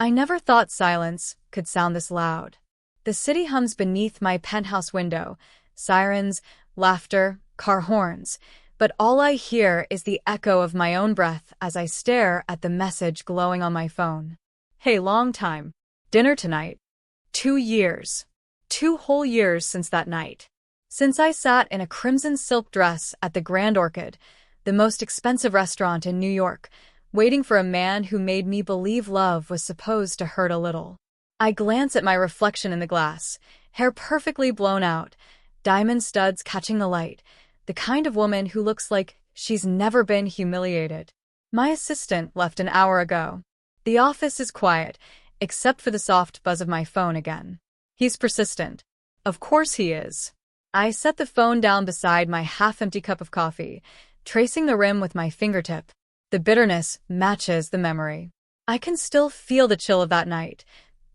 I never thought silence could sound this loud. The city hums beneath my penthouse window, sirens, laughter, car horns, but all I hear is the echo of my own breath as I stare at the message glowing on my phone. Hey, long time. Dinner tonight. 2 years. 2 whole years since that night. Since I sat in a crimson silk dress at the Grand Orchid, the most expensive restaurant in New York, waiting for a man who made me believe love was supposed to hurt a little. I glance at my reflection in the glass, hair perfectly blown out, diamond studs catching the light, the kind of woman who looks like she's never been humiliated. My assistant left an hour ago. The office is quiet, except for the soft buzz of my phone again. He's persistent. Of course he is. I set the phone down beside my half-empty cup of coffee, tracing the rim with my fingertip. The bitterness matches the memory. I can still feel the chill of that night,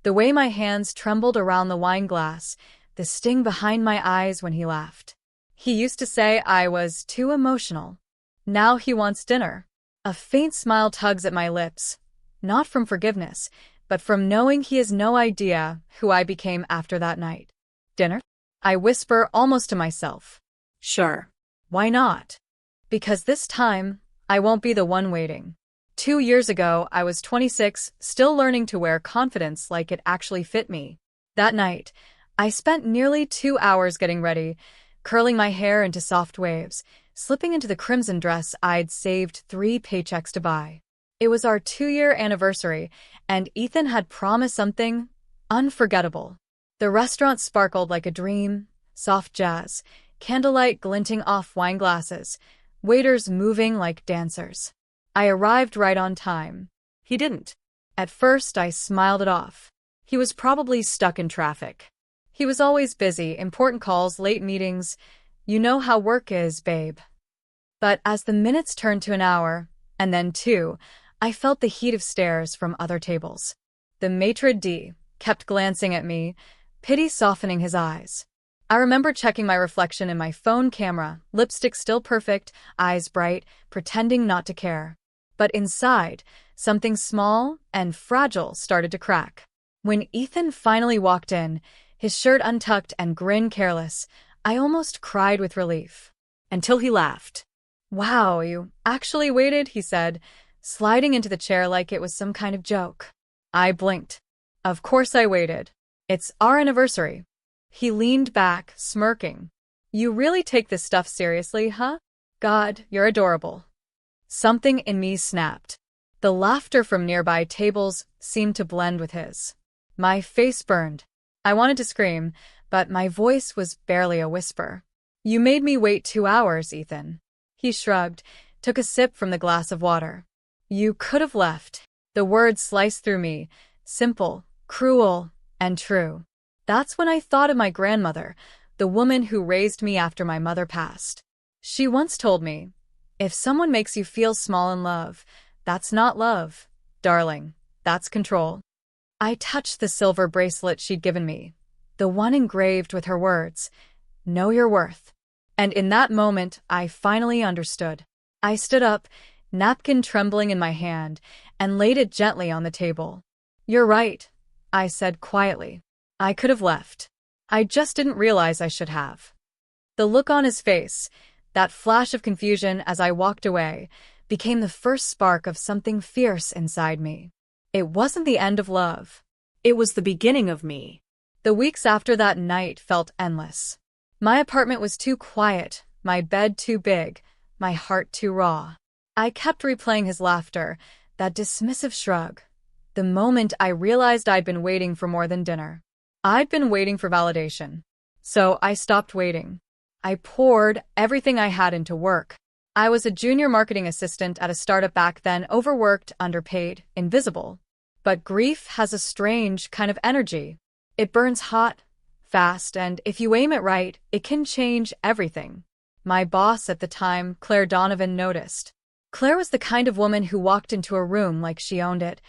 the way my hands trembled around the wine glass, the sting behind my eyes when he laughed. He used to say I was too emotional. Now he wants dinner. A faint smile tugs at my lips, not from forgiveness, but from knowing he has no idea who I became after that night. Dinner? I whisper almost to myself. Sure. Why not? Because this time, I won't be the one waiting. 2 years ago, I was 26, still learning to wear confidence like it actually fit me. That night, I spent nearly 2 hours getting ready, curling my hair into soft waves, slipping into the crimson dress I'd saved 3 paychecks to buy. It was our 2-year anniversary, and Ethan had promised something unforgettable. The restaurant sparkled like a dream, soft jazz, candlelight glinting off wine glasses, waiters moving like dancers. I arrived right on time. He didn't. At first, I smiled it off. He was probably stuck in traffic. He was always busy, important calls, late meetings. You know how work is, babe. But as the minutes turned to an hour, and then 2, I felt the heat of stares from other tables. The maitre d' kept glancing at me, pity softening his eyes. I remember checking my reflection in my phone camera, lipstick still perfect, eyes bright, pretending not to care. But inside, something small and fragile started to crack. When Ethan finally walked in, his shirt untucked and grin careless, I almost cried with relief. Until he laughed. Wow, you actually waited, he said, sliding into the chair like it was some kind of joke. I blinked. Of course I waited. It's our anniversary. He leaned back, smirking. You really take this stuff seriously, huh? God, you're adorable. Something in me snapped. The laughter from nearby tables seemed to blend with his. My face burned. I wanted to scream, but my voice was barely a whisper. You made me wait 2 hours, Ethan. He shrugged, took a sip from the glass of water. You could have left. The words sliced through me, simple, cruel, and true. That's when I thought of my grandmother, the woman who raised me after my mother passed. She once told me, if someone makes you feel small in love, that's not love, darling, that's control. I touched the silver bracelet she'd given me, the one engraved with her words, know your worth. And in that moment, I finally understood. I stood up, napkin trembling in my hand, and laid it gently on the table. You're right, I said quietly. I could have left. I just didn't realize I should have. The look on his face, that flash of confusion as I walked away, became the first spark of something fierce inside me. It wasn't the end of love. It was the beginning of me. The weeks after that night felt endless. My apartment was too quiet, my bed too big, my heart too raw. I kept replaying his laughter, that dismissive shrug. The moment I realized I'd been waiting for more than dinner. I'd been waiting for validation. So I stopped waiting. I poured everything I had into work. I was a junior marketing assistant at a startup back then, overworked, underpaid, invisible. But grief has a strange kind of energy. It burns hot, fast, and if you aim it right, it can change everything. My boss at the time, Claire Donovan, noticed. Claire was the kind of woman who walked into a room like she owned it.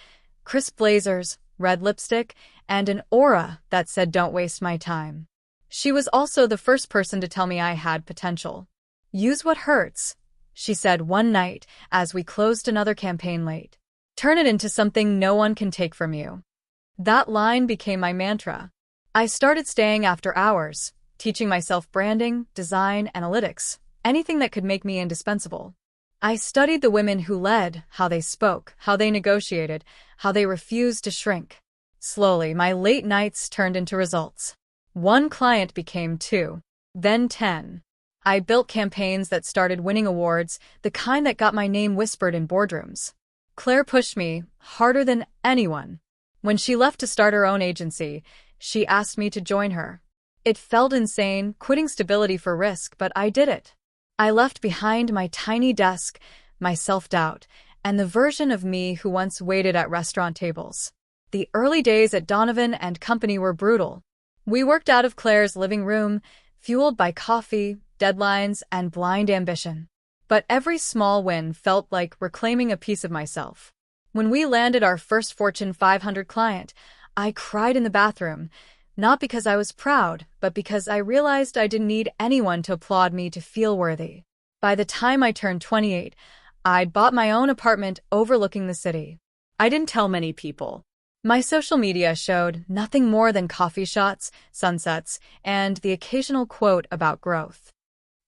Crisp blazers, red lipstick, and an aura that said don't waste my time. She was also the first person to tell me I had potential. Use what hurts, she said one night as we closed another campaign late. Turn it into something no one can take from you. That line became my mantra. I started staying after hours, teaching myself branding, design, analytics, anything that could make me indispensable. I studied the women who led, how they spoke, how they negotiated, how they refused to shrink. Slowly, my late nights turned into results. One client became 2, then 10. I built campaigns that started winning awards, the kind that got my name whispered in boardrooms. Claire pushed me harder than anyone. When she left to start her own agency, she asked me to join her. It felt insane, quitting stability for risk, but I did it. I left behind my tiny desk, my self-doubt, and the version of me who once waited at restaurant tables. The early days at Donovan and Company were brutal. We worked out of Claire's living room, fueled by coffee, deadlines, and blind ambition. But every small win felt like reclaiming a piece of myself. When we landed our first Fortune 500 client, I cried in the bathroom, not because I was proud, but because I realized I didn't need anyone to applaud me to feel worthy. By the time I turned 28, I'd bought my own apartment overlooking the city. I didn't tell many people. My social media showed nothing more than coffee shots, sunsets, and the occasional quote about growth.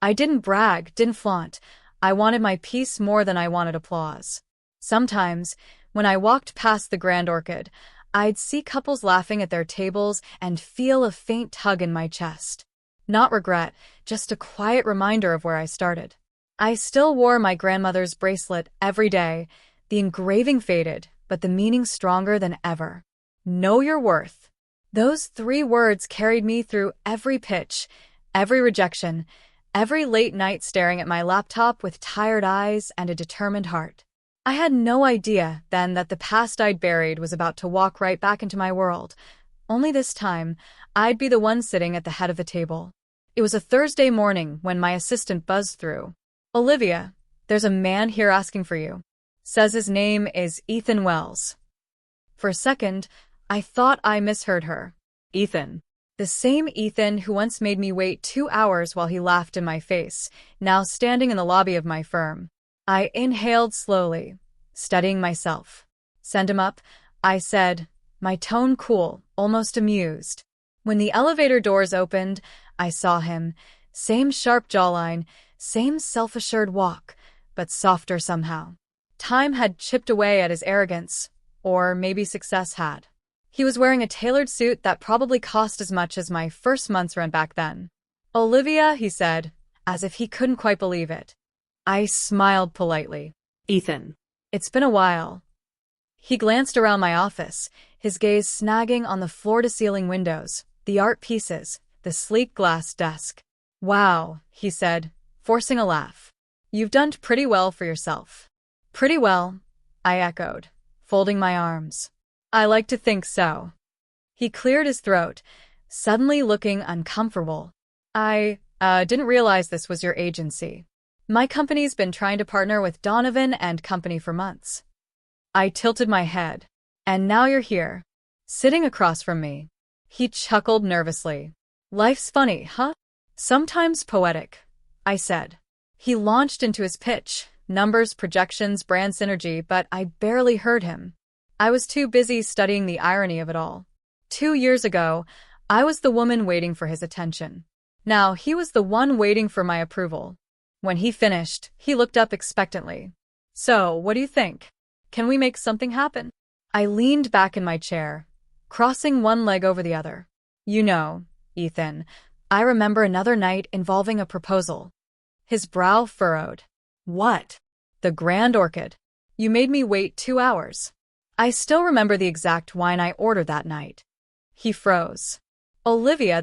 I didn't brag, didn't flaunt. I wanted my peace more than I wanted applause. Sometimes, when I walked past the Grand Orchid, I'd see couples laughing at their tables and feel a faint tug in my chest. Not regret, just a quiet reminder of where I started. I still wore my grandmother's bracelet every day. The engraving faded, but the meaning stronger than ever. Know your worth. Those 3 words carried me through every pitch, every rejection, every late night staring at my laptop with tired eyes and a determined heart. I had no idea then that the past I'd buried was about to walk right back into my world. Only this time, I'd be the one sitting at the head of the table. It was a Thursday morning when my assistant buzzed through. "Olivia, there's a man here asking for you. Says his name is Ethan Wells." For a second, I thought I misheard her. Ethan. The same Ethan who once made me wait 2 hours while he laughed in my face, now standing in the lobby of my firm. I inhaled slowly, studying myself. "Send him up," I said, my tone cool, almost amused. When the elevator doors opened, I saw him. Same sharp jawline, same self-assured walk, but softer somehow. Time had chipped away at his arrogance, or maybe success had. He was wearing a tailored suit that probably cost as much as my first month's rent back then. "Olivia," he said, as if he couldn't quite believe it. I smiled politely. "Ethan. It's been a while." He glanced around my office, his gaze snagging on the floor-to-ceiling windows, the art pieces, the sleek glass desk. "Wow," he said, forcing a laugh. "You've done pretty well for yourself." "Pretty well," I echoed, folding my arms. "I like to think so." He cleared his throat, suddenly looking uncomfortable. I didn't realize this was your agency. My company's been trying to partner with Donovan and Company for months." I tilted my head. "And now you're here, sitting across from me." He chuckled nervously. "Life's funny, huh? Sometimes poetic," I said. He launched into his pitch, numbers, projections, brand synergy, but I barely heard him. I was too busy studying the irony of it all. 2 years ago, I was the woman waiting for his attention. Now he was the one waiting for my approval. When he finished, he looked up expectantly. "So, what do you think? Can we make something happen?" I leaned back in my chair, crossing one leg over the other. "You know, Ethan, I remember another night involving a proposal." His brow furrowed. "What?" "The Grand Orchid. You made me wait 2 hours." I still remember the exact wine I ordered that night. He froze. "Olivia,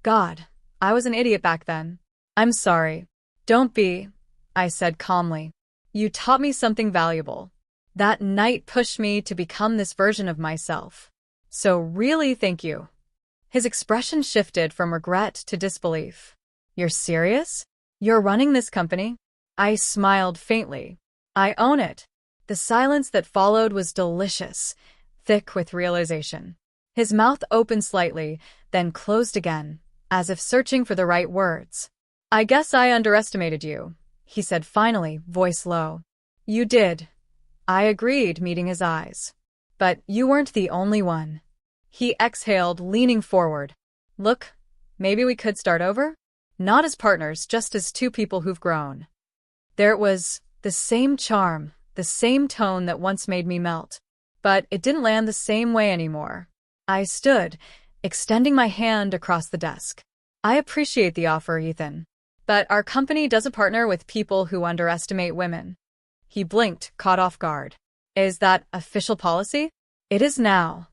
God, I was an idiot back then. I'm sorry." "Don't be," I said calmly. "You taught me something valuable. That night pushed me to become this version of myself. So really, thank you." His expression shifted from regret to disbelief. "You're serious? You're running this company?" I smiled faintly. "I own it." The silence that followed was delicious, thick with realization. His mouth opened slightly, then closed again, as if searching for the right words. "I guess I underestimated you," he said finally, voice low. "You did." I agreed, meeting his eyes. "But you weren't the only one." He exhaled, leaning forward. Look, maybe we could start over? Not as partners, just as two people who've grown. There it was, the same charm, the same tone that once made me melt. But it didn't land the same way anymore. I stood, extending my hand across the desk. I appreciate the offer, Ethan. But our company doesn't partner with people who underestimate women. He blinked, caught off guard. Is that official policy? It is now.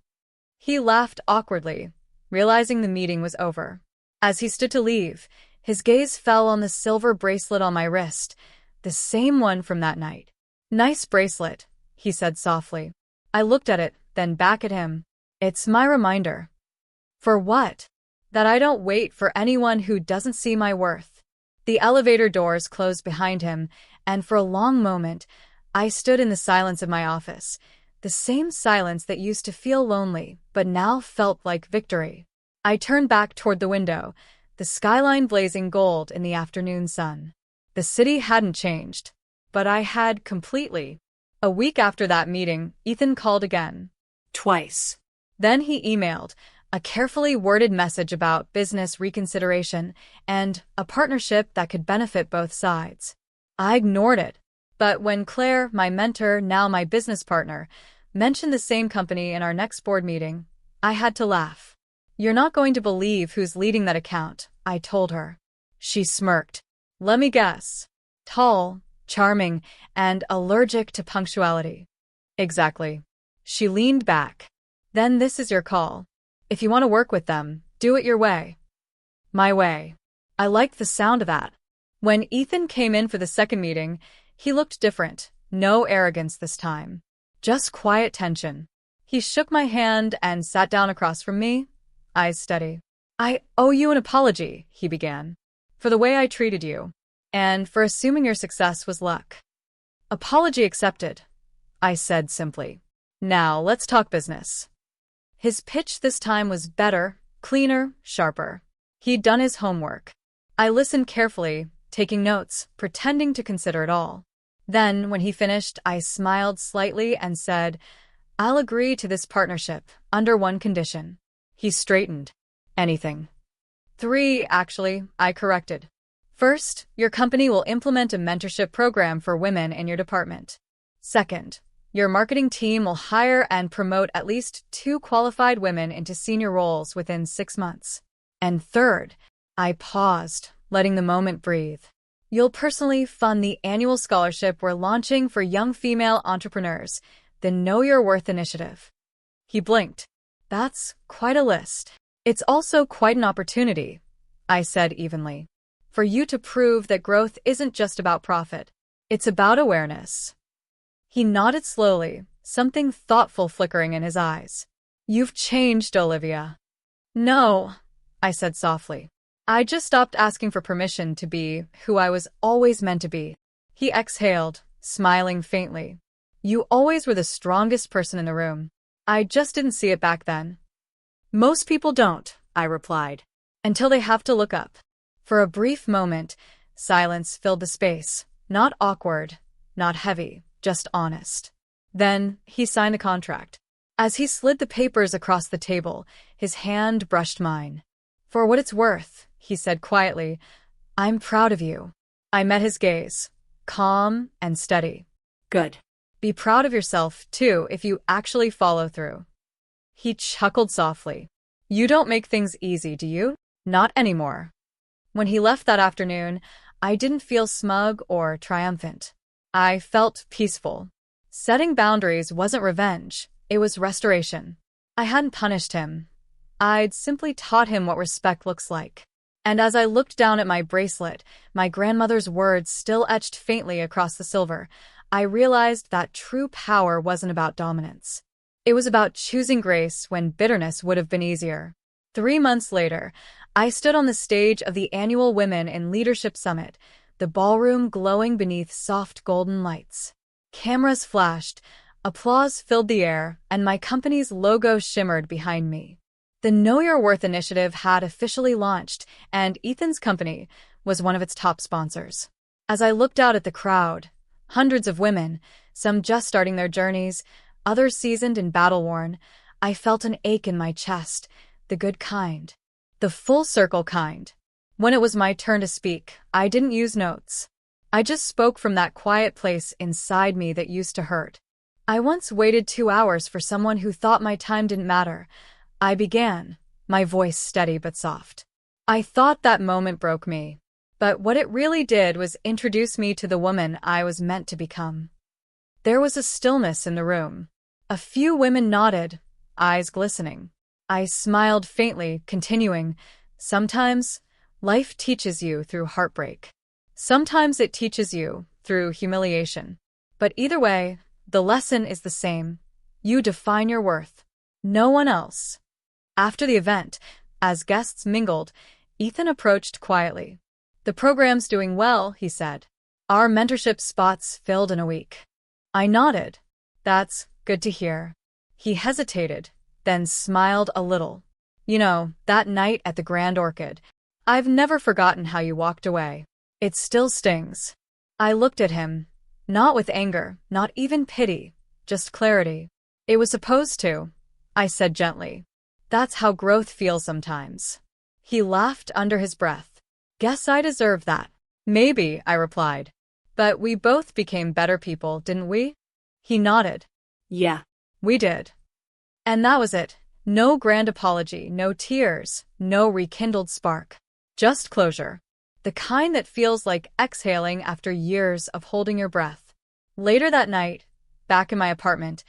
He laughed awkwardly, realizing the meeting was over. As he stood to leave, his gaze fell on the silver bracelet on my wrist, the same one from that night. Nice bracelet, he said softly. I looked at it, then back at him. It's my reminder. For what? That I don't wait for anyone who doesn't see my worth. The elevator doors closed behind him, and for a long moment, I stood in the silence of my office, the same silence that used to feel lonely, but now felt like victory. I turned back toward the window, the skyline blazing gold in the afternoon sun. The city hadn't changed, but I had completely. A week after that meeting, Ethan called again. Twice. Then he emailed, a carefully worded message about business reconsideration and a partnership that could benefit both sides. I ignored it. But when Claire, my mentor, now my business partner, mentioned the same company in our next board meeting, I had to laugh. You're not going to believe who's leading that account, I told her. She smirked. Let me guess. Tall, charming, and allergic to punctuality. Exactly. She leaned back. Then this is your call. If you want to work with them, do it your way. My way. I liked the sound of that. When Ethan came in for the second meeting, he looked different. No arrogance this time. Just quiet tension. He shook my hand and sat down across from me, eyes steady. I owe you an apology, he began, for the way I treated you, and for assuming your success was luck. Apology accepted, I said simply. Now, let's talk business. His pitch this time was better, cleaner, sharper. He'd done his homework. I listened carefully, taking notes, pretending to consider it all. Then, when he finished, I smiled slightly and said, I'll agree to this partnership, under one condition. He straightened. Anything. 3, actually, I corrected. First, your company will implement a mentorship program for women in your department. Second, your marketing team will hire and promote at least 2 qualified women into senior roles within 6 months. And third, I paused, letting the moment breathe. You'll personally fund the annual scholarship we're launching for young female entrepreneurs, the Know Your Worth initiative. He blinked. That's quite a list. It's also quite an opportunity, I said evenly, for you to prove that growth isn't just about profit. It's about awareness. He nodded slowly, something thoughtful flickering in his eyes. You've changed, Olivia. No, I said softly. I just stopped asking for permission to be who I was always meant to be. He exhaled, smiling faintly. You always were the strongest person in the room. I just didn't see it back then. Most people don't, I replied, until they have to look up. For a brief moment, silence filled the space, not awkward, not heavy, just honest. Then he signed the contract. As he slid the papers across the table, his hand brushed mine. For what it's worth, he said quietly, I'm proud of you. I met his gaze, calm and steady. Good. Be proud of yourself, too, if you actually follow through. He chuckled softly. You don't make things easy, do you? Not anymore. When he left that afternoon, I didn't feel smug or triumphant. I felt peaceful. Setting boundaries wasn't revenge, it was restoration. I hadn't punished him. I'd simply taught him what respect looks like. And as I looked down at my bracelet, my grandmother's words still etched faintly across the silver, I realized that true power wasn't about dominance. It was about choosing grace when bitterness would have been easier. 3 months later, I stood on the stage of the annual Women in Leadership Summit, the ballroom glowing beneath soft golden lights. Cameras flashed, applause filled the air, and my company's logo shimmered behind me. The Know Your Worth initiative had officially launched, and Ethan's company was one of its top sponsors. As I looked out at the crowd, hundreds of women, some just starting their journeys, others seasoned and battle-worn, I felt an ache in my chest, the good kind. The full circle kind. When it was my turn to speak, I didn't use notes. I just spoke from that quiet place inside me that used to hurt. I once waited 2 hours for someone who thought my time didn't matter. I began, my voice steady but soft. I thought that moment broke me. But what it really did was introduce me to the woman I was meant to become. There was a stillness in the room. A few women nodded, eyes glistening. I smiled faintly, continuing, "Sometimes, life teaches you through heartbreak. Sometimes it teaches you through humiliation. But either way, the lesson is the same. You define your worth. No one else." After the event, as guests mingled, Ethan approached quietly. "The program's doing well," he said. "Our mentorship spots filled in a week." I nodded. "That's good to hear." He hesitated, then smiled a little. "You know, that night at the Grand Orchid, I've never forgotten how you walked away. It still stings." I looked at him, not with anger, not even pity, just clarity. "It was supposed to," I said gently. "That's how growth feels sometimes." He laughed under his breath. "Guess I deserve that." "Maybe," I replied. "But we both became better people, didn't we?" He nodded. Yeah. We did. And that was it. No grand apology, no tears, no rekindled spark. Just closure. The kind that feels like exhaling after years of holding your breath. Later that night, back in my apartment,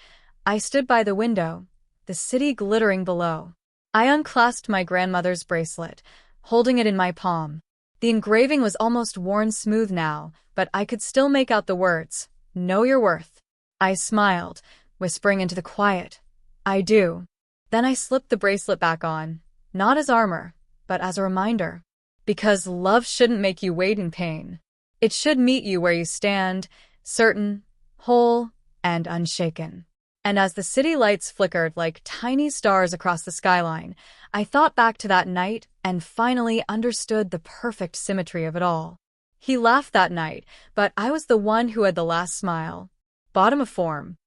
I stood by the window, the city glittering below. I unclasped my grandmother's bracelet, holding it in my palm. The engraving was almost worn smooth now, but I could still make out the words, "Know your worth." I smiled, whispering into the quiet, "I do." Then I slipped the bracelet back on, not as armor, but as a reminder. Because love shouldn't make you wait in pain. It should meet you where you stand, certain, whole, and unshaken. And as the city lights flickered like tiny stars across the skyline, I thought back to that night and finally understood the perfect symmetry of it all. He laughed that night, but I was the one who had the last smile. Bottom of form.